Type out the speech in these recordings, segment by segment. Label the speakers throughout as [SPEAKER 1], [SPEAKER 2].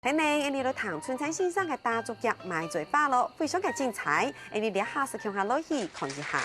[SPEAKER 1] 睇你呢度唐春餐先生嘅大作劇賣嘴巴咯，非常嘅精彩，你哋下次聽下落去看一下。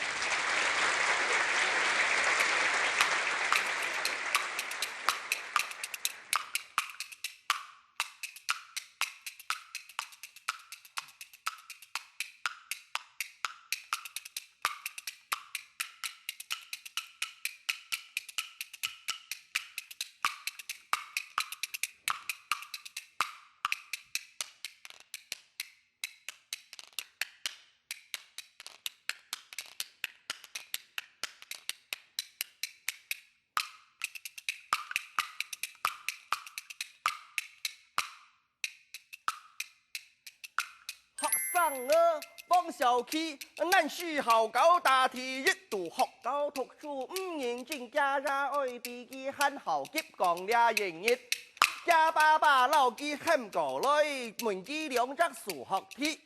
[SPEAKER 2] 我放小气，咱书校高大体育读学校读书，5年正家ra愛比基很好急講俩營業，家爸爸老基很過來，問基兩隻數學題。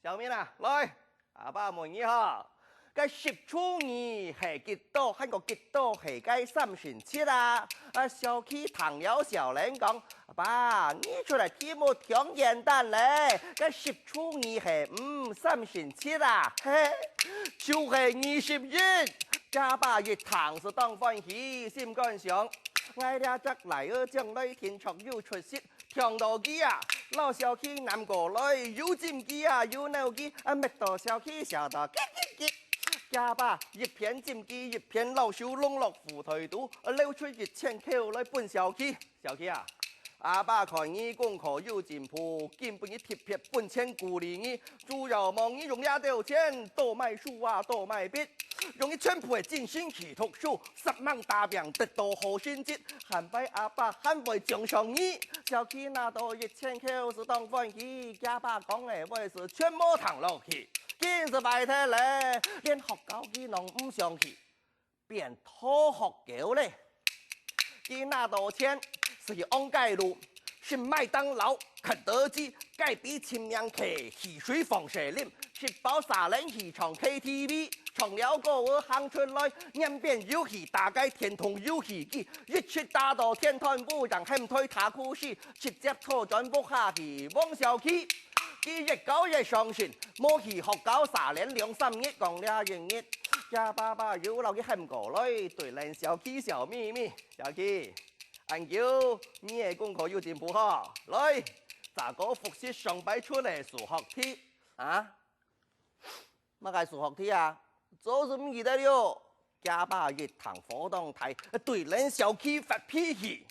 [SPEAKER 2] 小明啊，來，阿爸問你哈，個10除2係幾多？韓國幾多係個37啊？小氣唐了小人講。爸，你出來題目挺簡單嘞，個10除2係37啦，嘿，就係21。家爸一堂是當歡喜，心肝想，我倆則來ở將來天窗又出息，聽到機啊，老小氣南過來，又尖機啊，又扭機，乜到小氣笑到叽叽叽。家爸一片尖機，一片老手弄落褲腿肚，溜出1000口來本小氣，小氣啊！阿爸看你功課有進步，根本一貼撇本錢鼓勵你，主要望你用2錢多買書啊，多買筆，用你全部嘅精神去讀書，10萬大病得到好成績，還俾阿爸還會獎賞你，小氣拿到1000口是當歡喜，家爸講嘅話是全部糖落去，堅是拜託咧，連學校佢攏唔想去，變拖學狗咧，佢拿到錢。是安街路，是麥當勞、肯德基、街比清涼客、汽水放射林，是包沙人戲場 KTV， 從了個我行出來，念遍遊戲，大概天堂遊戲機，一出打到天團部長喊推他故事，直接拖轉不下去，往小氣，佢越搞越上心，冇去學搞3年2、3月講俩營業，家爸爸又留佢喊過來，對人小氣小咪咪，小氣。anh yêu你嘅功課有進步哈，來，咋個複習上擺出嚟數學題啊？乜個數學題啊？就是唔記得了，家爸一堂活動台對人小氣發脾氣，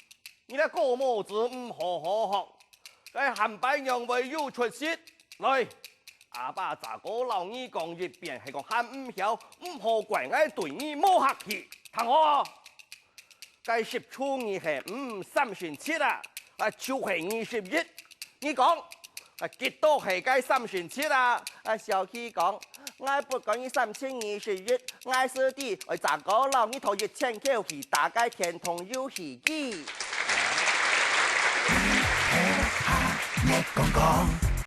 [SPEAKER 2] 你哋個模子唔好好學，喺韓白楊為有出息，來，阿爸咋個老你講一遍係講喊唔曉，唔好怪我對你冇客氣，同學。該10除2係37啦，就係21。你講幾多係該37啦？小氣講，我不講你3乘21，我是啲我咋個老你頭1000口去大概天堂遊戲機。